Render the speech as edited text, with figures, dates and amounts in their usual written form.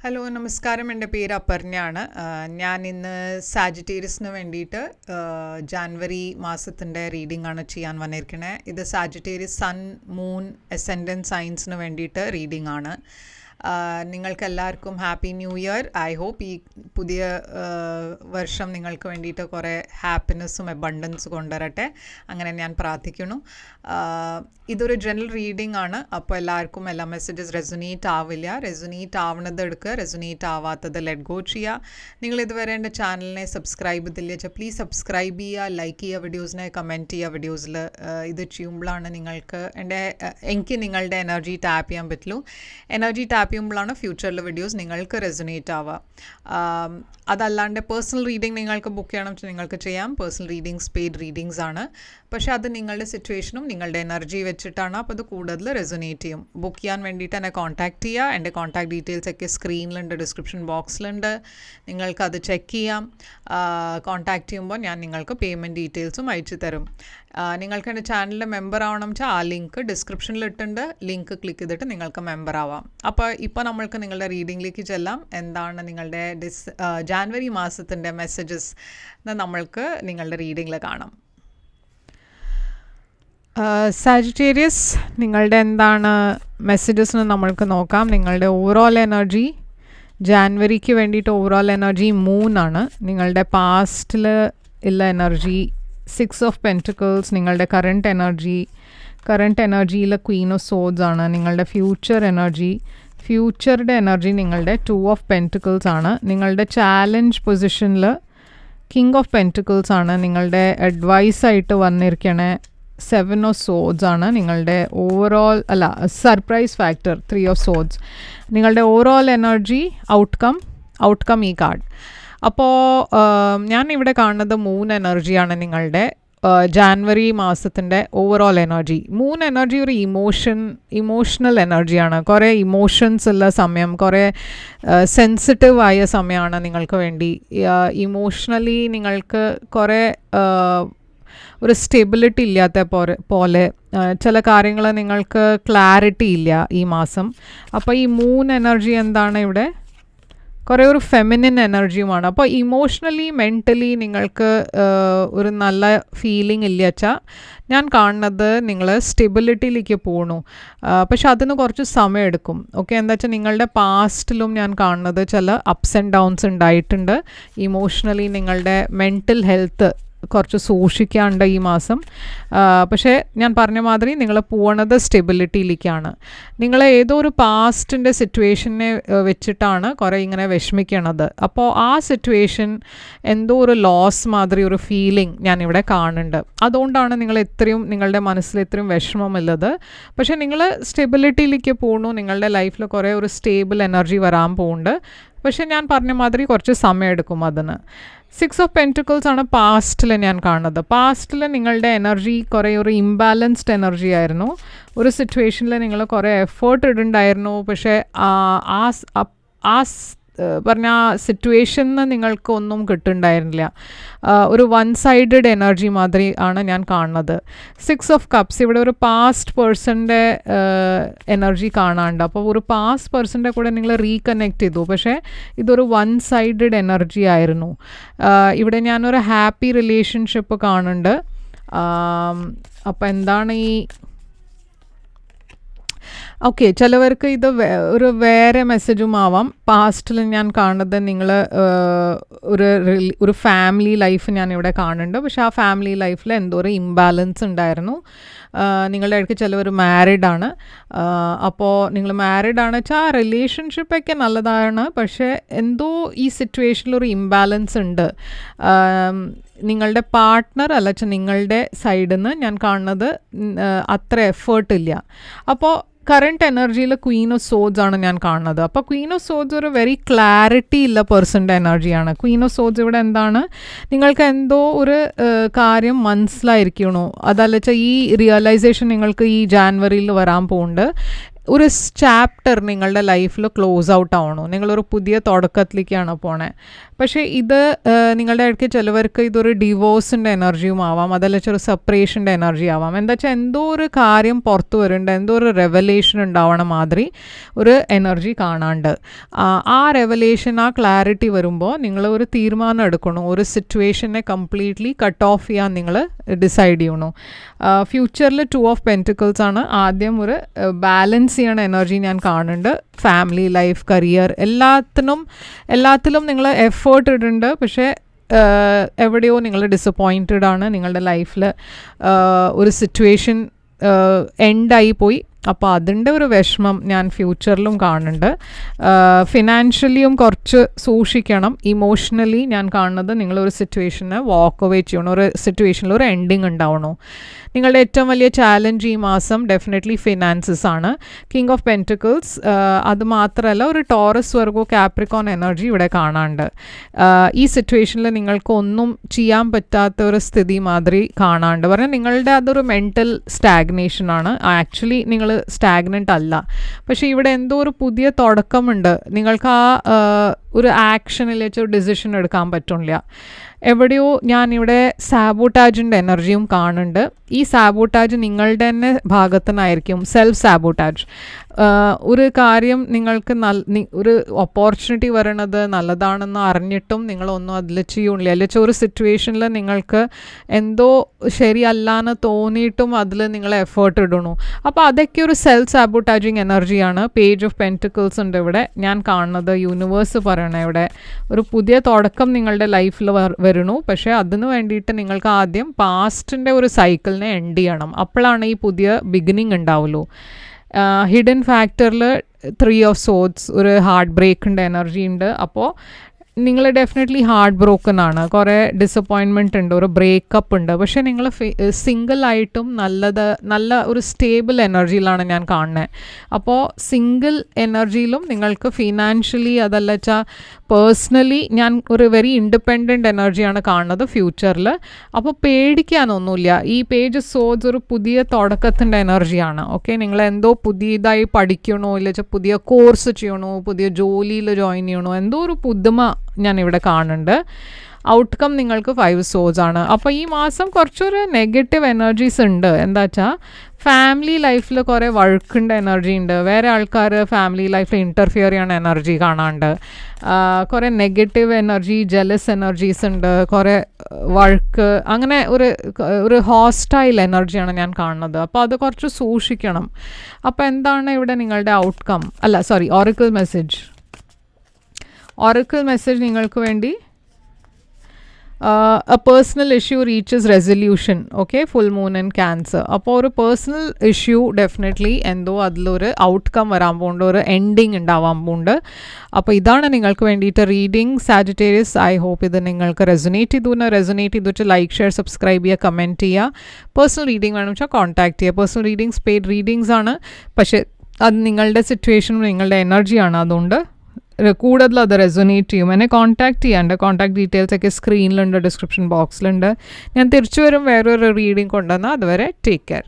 Hello നമസ്കാരം. എൻ്റെ പേര് അപർണയാണ്. ഞാൻ ഇന്ന് സാജിറ്റേറിയസിന് വേണ്ടിയിട്ട് ജാനുവരി മാസത്തിൻ്റെ റീഡിംഗ് ആണ് ചെയ്യാൻ വന്നിരിക്കണേ. ഇത് സാജിറ്റേറിയസ് സൺ മൂൺ അസെൻഡൻറ്റ് സൈൻസിന് വേണ്ടിയിട്ട് റീഡിംഗ് ആണ്. നിങ്ങൾക്ക് എല്ലാവർക്കും happy new year. I hope ഈ പുതിയ വർഷം നിങ്ങൾക്ക് വേണ്ടിയിട്ട് കുറേ ഹാപ്പിനെസ്സും അബണ്ടൻസും കൊണ്ടുവരട്ടെ, അങ്ങനെ ഞാൻ പ്രാർത്ഥിക്കുന്നു. ഇതൊരു ജനറൽ റീഡിംഗ് ആണ്, അപ്പോൾ എല്ലാവർക്കും എല്ലാ മെസ്സേജസ് റെസൊനേറ്റ് ആവില്ല. റെസൊനേറ്റ് ആവുന്നത് എടുക്കുക, റെസൊനേറ്റ് ആവാത്തത് ലെറ്റ് ഗോ ചെയ്യുക. നിങ്ങൾ ഇതുവരെ എൻ്റെ ചാനലിനെ സബ്സ്ക്രൈബ് ചെയ്തില്ല വെച്ചാൽ പ്ലീസ് സബ്സ്ക്രൈബ് ചെയ്യുക, ലൈക്ക് ചെയ്യുക, വീഡിയോസിനെ കമൻറ്റ് ചെയ്യുക. വീഡിയോസിൽ ഇത് ചെയ്യുമ്പോഴാണ് എനിക്ക് നിങ്ങളുടെ എനർജി ടാപ്പ് ചെയ്യാൻ പറ്റുള്ളൂ. എനർജി ടാപ്പ് ചെയ്യുമ്പോഴാണ് ഫ്യൂച്ചറിലെ വീഡിയോസ് നിങ്ങൾക്ക് റെസൊനേറ്റ് ആവുക. അതല്ലാണ്ട് പേഴ്സണൽ റീഡിംഗ് നിങ്ങൾക്ക് ബുക്ക് ചെയ്യണം വെച്ചാൽ നിങ്ങൾക്ക് ചെയ്യാം. പേഴ്സണൽ റീഡിങ്സ് പെയ്ഡ് റീഡിങ്സ് ആണ്, പക്ഷേ അത് നിങ്ങളുടെ സിറ്റുവേഷനും നിങ്ങളുടെ എനർജി വെച്ചിട്ടാണ്. അപ്പോൾ അത് കൂടുതൽ റെസൊനേറ്റ് ചെയ്യും. ബുക്ക് ചെയ്യാൻ വേണ്ടിയിട്ട് എന്നെ കോൺടാക്റ്റ് ചെയ്യുക. എൻ്റെ കോൺടാക്ട് ഡീറ്റെയിൽസ് ഒക്കെ സ്ക്രീനിലുണ്ട്, ഡിസ്ക്രിപ്ഷൻ ബോക്സിലുണ്ട്. നിങ്ങൾക്കത് ചെക്ക് ചെയ്യാം. കോൺടാക്റ്റ് ചെയ്യുമ്പോൾ ഞാൻ നിങ്ങൾക്ക് പേയ്മെൻറ്റ് ഡീറ്റെയിൽസും അയച്ചു തരും. നിങ്ങൾക്ക് എൻ്റെ ചാനലിൻ്റെ മെമ്പർ ആവണം വെച്ചാൽ ആ ലിങ്ക് ഡിസ്ക്രിപ്ഷനിൽ ഇട്ടുണ്ട്. ലിങ്ക് ക്ലിക്ക് ചെയ്തിട്ട് നിങ്ങൾക്ക് മെമ്പർ ആവാം. അപ്പോൾ ഇപ്പോൾ നമ്മൾക്ക് നിങ്ങളുടെ റീഡിങ്ങിലേക്ക് ചെല്ലാം. എന്താണ് നിങ്ങളുടെ ജാനുവരി മാസത്തിൻ്റെ മെസ്സേജസ് എന്ന് നമ്മൾക്ക് നിങ്ങളുടെ റീഡിങ്ങിൽ കാണാം. സാജിറ്റേറിയസ്, നിങ്ങളുടെ എന്താണ് മെസ്സേജസ് എന്ന് നമ്മൾക്ക് നോക്കാം. നിങ്ങളുടെ ഓവറോൾ എനർജി ജാനുവരിക്ക് വേണ്ടിയിട്ട് ഓവറോൾ എനർജി മൂന്നാണ്. നിങ്ങളുടെ പാസ്റ്റിൽ ഉള്ള എനർജി 6 ഓഫ് പെൻറ്റിക്കിൾസ്. നിങ്ങളുടെ കറണ്ട് എനർജിയിൽ ക്വീൻ ഓഫ് സോഡ്സ് ആണ്. നിങ്ങളുടെ ഫ്യൂച്ചറുടെ എനർജി നിങ്ങളുടെ 2 ഓഫ് പെൻറ്റിക്കിൾസ് ആണ്. നിങ്ങളുടെ ചാലഞ്ച് പൊസിഷനിൽ കിങ് ഓഫ് പെൻറ്റിക്കിൾസ് ആണ്. നിങ്ങളുടെ അഡ്വൈസായിട്ട് വന്നിരിക്കണേ 7 ഓഫ് സോഡ്സ് ആണ്. നിങ്ങളുടെ സർപ്രൈസ് ഫാക്ടർ 3 ഓഫ് സോഡ്സ്. നിങ്ങളുടെ ഓവറോൾ എനർജി ഔട്ട്കം ഈ കാർഡ്. അപ്പോൾ ഞാൻ ഇവിടെ കാണുന്നത് മൂൺ എനർജിയാണ്. നിങ്ങളുടെ ജാനുവരി മാസത്തിൻ്റെ ഓവറോൾ എനർജി ഒരു ഇമോഷണൽ എനർജിയാണ്. കുറേ ഇമോഷൻസ് ഉള്ള സമയം, കുറേ സെൻസിറ്റീവ് ആയ സമയമാണ് നിങ്ങൾക്ക് വേണ്ടി. ഇമോഷണലി നിങ്ങൾക്ക് കുറേ ഒരു സ്റ്റെബിലിറ്റി ഇല്ലാത്ത പോലെ ചില കാര്യങ്ങൾ നിങ്ങൾക്ക് ക്ലാരിറ്റി ഇല്ല ഈ മാസം. അപ്പോൾ ഈ മൂൺ എനർജി എന്താണ് ഇവിടെ? കുറേ ഒരു ഫെമിനിൻ എനർജിയുമാണ്. അപ്പോൾ ഇമോഷണലി മെൻ്റലി നിങ്ങൾക്ക് ഒരു നല്ല ഫീലിംഗ് ഇല്ല വെച്ചാൽ ഞാൻ കാണുന്നത് നിങ്ങൾ സ്റ്റെബിലിറ്റിയിലേക്ക് പോകണു. പക്ഷെ അതിന് കുറച്ച് സമയം എടുക്കും. ഓക്കെ, എന്താ വെച്ചാൽ നിങ്ങളുടെ പാസ്റ്റിലും ഞാൻ കാണുന്നത് ചില അപ്സ് ആൻഡ് ഡൗൺസ് ഉണ്ടായിട്ടുണ്ട്. ഇമോഷണലി നിങ്ങളുടെ മെൻ്റൽ ഹെൽത്ത് കുറച്ച് സൂക്ഷിക്കാണ്ട് ഈ മാസം. പക്ഷേ ഞാൻ പറഞ്ഞ മാതിരി നിങ്ങൾ പോകണത് സ്റ്റെബിലിറ്റിയിലേക്കാണ്. നിങ്ങൾ ഏതോ ഒരു പാസ്റ്റിൻ്റെ സിറ്റുവേഷനെ വെച്ചിട്ടാണ് കുറേ ഇങ്ങനെ വിഷമിക്കണത്. അപ്പോൾ ആ സിറ്റുവേഷൻ എന്തോ ഒരു ലോസ് മാതിരി ഒരു ഫീലിംഗ് ഞാനിവിടെ കാണുന്നുണ്ട്. അതുകൊണ്ടാണ് നിങ്ങളുടെ മനസ്സിൽ ഇത്രയും വിഷമമുള്ളത്. പക്ഷേ നിങ്ങൾ സ്റ്റെബിലിറ്റിയിലേക്ക് പോകണു. നിങ്ങളുടെ ലൈഫിൽ കുറേ ഒരു സ്റ്റേബിൾ എനർജി വരാൻ പോകുന്നുണ്ട്. പക്ഷേ ഞാൻ പറഞ്ഞ മാതിരി കുറച്ച് സമയം എടുക്കും അതിന്. 6 ഓഫ് പെൻറ്റിക്കിൾസ് ആണ് പാസ്റ്റിൽ ഞാൻ കാണുന്നത്. പാസ്റ്റിൽ നിങ്ങളുടെ എനർജി കുറേ ഒരു ഇംബാലൻസ്ഡ് എനർജി ആയിരുന്നു. ഒരു സിറ്റുവേഷനിൽ നിങ്ങൾ കുറേ എഫേർട്ട് ഇടുന്നുണ്ടായിരുന്നു. പക്ഷേ പറഞ്ഞ സിറ്റുവേഷനിൽ നിങ്ങൾക്ക് ഒന്നും കിട്ടുന്നുണ്ടായിരുന്നില്ല. ഒരു വൺ സൈഡഡ് എനർജി മാതിരി ആണ് ഞാൻ കാണുന്നത്. 6 ഓഫ് കപ്സ് ഇവിടെ ഒരു പാസ്റ്റ് പേഴ്സൻ്റെ എനർജി കാണാണ്ട്. അപ്പോൾ ഒരു പാസ്റ്റ് പേഴ്സൻ്റെ കൂടെ നിങ്ങൾ റീകണക്ട് ചെയ്തു. പക്ഷേ ഇതൊരു വൺ സൈഡഡ് എനർജി ആയിരുന്നു. ഇവിടെ ഞാനൊരു ഹാപ്പി റിലേഷൻഷിപ്പ് കാണുന്നുണ്ട്. അപ്പോൾ എന്താണ് ഓക്കെ, ചിലവർക്ക് ഇത് വേറെ മെസ്സേജും ആവാം. പാസ്റ്റിൽ ഞാൻ കാണുന്നത് നിങ്ങൾ ഒരു ഫാമിലി ലൈഫ് ഞാനിവിടെ കാണുന്നുണ്ട്. പക്ഷേ ആ ഫാമിലി ലൈഫിൽ എന്തോ ഒരു ഇംബാലൻസ് ഉണ്ടായിരുന്നു. നിങ്ങളുടെ ഇടയ്ക്ക് ചിലവർ മാരീഡാണ്. അപ്പോൾ നിങ്ങൾ മാരീഡാണ് വെച്ചാൽ ആ റിലേഷൻഷിപ്പൊക്കെ നല്ലതാണ്. പക്ഷേ എന്തോ ഈ സിറ്റുവേഷനിൽ ഒരു ഇംബാലൻസ് ഉണ്ട്. നിങ്ങളുടെ പാർട്ട്ണർ അല്ല നിങ്ങളുടെ സൈഡിൽ നിന്ന് ഞാൻ കാണുന്നത് അത്ര എഫേർട്ടില്ല. അപ്പോൾ കറണ്ട് എനർജിയിൽ ക്വീൻ ഓഫ് സോഡ്സ് ആണ് ഞാൻ കാണുന്നത്. അപ്പോൾ ക്വീൻ ഓഫ് സോഡ്സ് ഒരു വെരി ക്ലാരിറ്റി ഉള്ള പേഴ്സൻ്റെ എനർജിയാണ്. ക്വീൻ ഓഫ് സോഡ്സ് ഇവിടെ എന്താണ്? നിങ്ങൾക്ക് എന്തോ ഒരു കാര്യം മനസ്സിലായിരിക്കണോ, അതല്ല വെച്ചാൽ ഈ റിയലൈസേഷൻ നിങ്ങൾക്ക് ഈ ജാനുവരിയിൽ വരാൻ പോകുന്നുണ്ട്. ഒരു ചാപ്റ്റർ നിങ്ങളുടെ ലൈഫിൽ ക്ലോസ് ഔട്ട് ആവണോ, നിങ്ങളൊരു പുതിയ തുടക്കത്തിലേക്കാണ് പോണേ. പക്ഷേ ഇത് നിങ്ങളുടെ ഇടയ്ക്ക് ചിലവർക്ക് ഇതൊരു ഡിവോഴ്സിൻ്റെ എനർജിയും ആവാം, അതല്ല ഒരു സെപ്പറേഷൻ്റെ എനർജി ആവാം. എന്താ വെച്ചാൽ എന്തോ ഒരു കാര്യം പുറത്ത് വരുന്നുണ്ട്, എന്തോ ഒരു റെവലേഷൻ ഉണ്ടാവണ മാതിരി ഒരു എനർജി കാണാണ്ട്. ആ റെവലേഷൻ, ആ ക്ലാരിറ്റി വരുമ്പോൾ നിങ്ങൾ ഒരു തീരുമാനം എടുക്കണം, ഒരു സിറ്റുവേഷനെ കംപ്ലീറ്റ്ലി കട്ട് ഓഫ് ചെയ്യാൻ നിങ്ങൾ ഡിസൈഡ് ചെയ്യണു. ഫ്യൂച്ചറിൽ 2 ഓഫ് പെൻറ്റിക്കിൾസ് ആണ്. ആദ്യം ഒരു ബാലൻസ് ചെയ്യണ എനർജി ഞാൻ കാണുന്നുണ്ട്. ഫാമിലി ലൈഫ്, കരിയർ, എല്ലാത്തിലും നിങ്ങൾ എഫേർട്ട് ഇടുന്നുണ്ട്. പക്ഷേ എവിടെയോ നിങ്ങൾ ഡിസപ്പോയിൻറ്റഡ് ആണ്. നിങ്ങളുടെ ലൈഫിൽ ഒരു സിറ്റുവേഷൻ എൻഡായി പോയി. അപ്പോൾ അതിൻ്റെ ഒരു വിഷമം ഞാൻ ഫ്യൂച്ചറിലും കാണുന്നുണ്ട്. ഫിനാൻഷ്യലിയും കുറച്ച് സൂക്ഷിക്കണം. ഇമോഷണലി ഞാൻ കാണുന്നത് നിങ്ങളൊരു സിറ്റുവേഷനെ വാക്ക് അവേ ചെയ്യണം, ഒരു സിറ്റുവേഷനിൽ ഒരു എൻഡിങ് ഉണ്ടാവണോ. നിങ്ങളുടെ ഏറ്റവും വലിയ ചാലഞ്ച് ഈ മാസം ഡെഫിനറ്റ്ലി ഫിനാൻസസ് ആണ്. കിങ് ഓഫ് പെൻറ്റിക്കിൾസ്, അത് മാത്രമല്ല ഒരു ടോറസ്, വെർഗോ, കാപ്രിക്കോൺ എനർജി ഇവിടെ കാണാണ്ട്. ഈ സിറ്റുവേഷനിൽ നിങ്ങൾക്ക് ഒന്നും ചെയ്യാൻ പറ്റാത്ത ഒരു സ്ഥിതി മാതിരി കാണാണ്ട്. പറഞ്ഞാൽ നിങ്ങളുടെ അതൊരു മെൻ്റൽ സ്റ്റാഗ്നേഷനാണ്. ആക്ച്വലി നിങ്ങൾ സ്റ്റാഗ്നൻ്റ് അല്ല, പക്ഷേ ഇവിടെ എന്തോ ഒരു പുതിയ തുടക്കമുണ്ട്. നിങ്ങൾക്ക് ഒരു ആക്ഷനിലേക്ക് ഒരു ഡിസിഷൻ എടുക്കാൻ പറ്റില്ല. എവിടെയോ ഞാനിവിടെ സാബോട്ടാജിൻ്റെ എനർജിയും കാണുന്നുണ്ട്. ഈ സാബോട്ടാജ് നിങ്ങളുടെ തന്നെ ഭാഗത്തുനിന്നായിരിക്കും. സെൽഫ് സാബോട്ടാജ്. ഒരു കാര്യം നിങ്ങൾക്ക് ഒരു ഓപ്പർച്യൂണിറ്റി വരണത് നല്ലതാണെന്ന് അറിഞ്ഞിട്ടും നിങ്ങളൊന്നും അതിൽ ചെയ്യണില്ല. അല്ലെങ്കിൽ ഒരു സിറ്റുവേഷനിൽ നിങ്ങൾക്ക് എന്തോ ശരിയല്ലാന്ന് തോന്നിയിട്ടും അതിൽ നിങ്ങൾ എഫേർട്ട് ഇടണു. അപ്പോൾ അതൊക്കെ ഒരു സെൽഫ് സാബോട്ടാജിങ് എനർജിയാണ്. പേജ് ഓഫ് പെൻറ്റിക്കിൾസ് ഉണ്ട് ഇവിടെ ഞാൻ കാണുന്നത്. യൂണിവേഴ്സ് പറയണേ ഇവിടെ ഒരു പുതിയ തുടക്കം നിങ്ങളുടെ ലൈഫിൽ വരണു. പക്ഷേ അതിന് വേണ്ടിയിട്ട് നിങ്ങൾക്ക് ആദ്യം പാസ്റ്റിൻ്റെ ഒരു സൈക്കിളിനെ എൻഡ് ചെയ്യണം. അപ്പോഴാണ് ഈ പുതിയ ബിഗിനിങ് ഉണ്ടാവുള്ളൂ. ഹിഡൻ ഫാക്ടറിൽ 3 ഓഫ് സോഡ്സ്, ഒരു ഹാർട്ട് ബ്രേക്കിൻ്റെ എനർജി ഉണ്ട്. അപ്പോൾ നിങ്ങൾ ഡെഫിനറ്റ്ലി ഹാർട്ട് ബ്രോക്കൺ ആണ്, കുറേ ഡിസപ്പോയിൻമെൻറ്റ് ഉണ്ട്, ഒരു ബ്രേക്കപ്പ് ഉണ്ട്. പക്ഷേ നിങ്ങൾ സിംഗിളായിട്ടും നല്ല ഒരു സ്റ്റേബിൾ എനർജിയിലാണ് ഞാൻ കാണുന്നത്. അപ്പോൾ സിംഗിൾ എനർജിയിലും നിങ്ങൾക്ക് ഫിനാൻഷ്യലി അതല്ല വെച്ചാൽ പേഴ്സണലി ഞാൻ ഒരു വെരി ഇൻഡിപെൻഡൻറ്റ് എനർജിയാണ് കാണുന്നത് ഫ്യൂച്ചറിൽ. അപ്പോൾ പേടിക്കാനൊന്നുമില്ല. ഈ പേജ് സോഡ്സ് ഒരു പുതിയ തുടക്കത്തിൻ്റെ എനർജിയാണ്. ഓക്കെ, നിങ്ങൾ എന്തോ പുതിയതായി പഠിക്കണോ, ഇല്ല പുതിയ കോഴ്സ് ചെയ്യണോ, പുതിയ ജോലിയിൽ ജോയിൻ ചെയ്യണോ, എന്തോ ഒരു പുതുമ ഞാനിവിടെ കാണുന്നുണ്ട്. ഔട്ട്കം നിങ്ങൾക്ക് 5 സോഡ്സ് ആണ്. അപ്പോൾ ഈ മാസം കുറച്ചൊരു നെഗറ്റീവ് എനർജീസ് ഉണ്ട്. എന്താ വെച്ചാൽ ഫാമിലി ലൈഫിൽ കുറേ വഴക്കിൻ്റെ എനർജി ഉണ്ട്. വേറെ ആൾക്കാർ ഫാമിലി ലൈഫിൽ ഇൻ്റർഫിയർ ചെയ്യണ എനർജി കാണാണ്ട്. കുറേ നെഗറ്റീവ് എനർജി, ജെലസ് എനർജീസ് ഉണ്ട്, കുറേ വഴക്ക്, അങ്ങനെ ഒരു ഹോസ്റ്റൈൽ എനർജിയാണ് ഞാൻ കാണുന്നത്. അപ്പോൾ അത് കുറച്ച് സൂക്ഷിക്കണം. അപ്പോൾ എന്താണ് ഇവിടെ നിങ്ങളുടെ ഔട്ട്കം, ഓറക്കിൾ മെസ്സേജ് നിങ്ങൾക്ക് വേണ്ടി a personal issue reaches resolution. Okay, full moon and cancer. അപ്പോൾ ഒരു പേഴ്സണൽ ഇഷ്യൂ ഡെഫിനറ്റ്ലി എന്തോ അതിലൊരു ഔട്ട്കം വരാൻ പോകുന്നുണ്ട്, ഒരു എൻഡിങ് ഉണ്ടാവാൻ പോകുന്നുണ്ട്. അപ്പോൾ ഇതാണ് നിങ്ങൾക്ക് വേണ്ടിയിട്ട് റീഡിങ് സാജിറ്റേറിയസ്. ഐ ഹോപ്പ് ഇത് നിങ്ങൾക്ക് റെസൊനേറ്റ് ചെയ്തിട്ട് ലൈക്ക്, ഷെയർ, സബ്സ്ക്രൈബ് ചെയ്യുക, കമൻറ്റ് ചെയ്യുക. പേഴ്സണൽ റീഡിംഗ് വേണമെന്ന് വെച്ചാൽ കോൺടാക്ട് ചെയ്യുക. പേഴ്സണൽ റീഡിങ്സ് പെയ്ഡ് റീഡിങ്സ് ആണ്, പക്ഷേ അത് നിങ്ങളുടെ സിറ്റുവേഷനും നിങ്ങളുടെ എനർജിയാണ്. അതുകൊണ്ട് കൂടുതൽ അത് റെസൊനേറ്റ് ചെയ്യും. എന്നെ കോൺടാക്ട് ചെയ്യാം. എൻ്റെ കോൺടാക്ട് ഡീറ്റെയിൽസ് ഒക്കെ സ്ക്രീനിലുണ്ട്, ഡിസ്ക്രിപ്ഷൻ ബോക്സിലുണ്ട്. ഞാൻ തിരിച്ചു വരും വേറൊരു റീഡിംഗ് കൊണ്ടുവന്നാൽ. അതുവരെ ടേക്ക് കെയർ.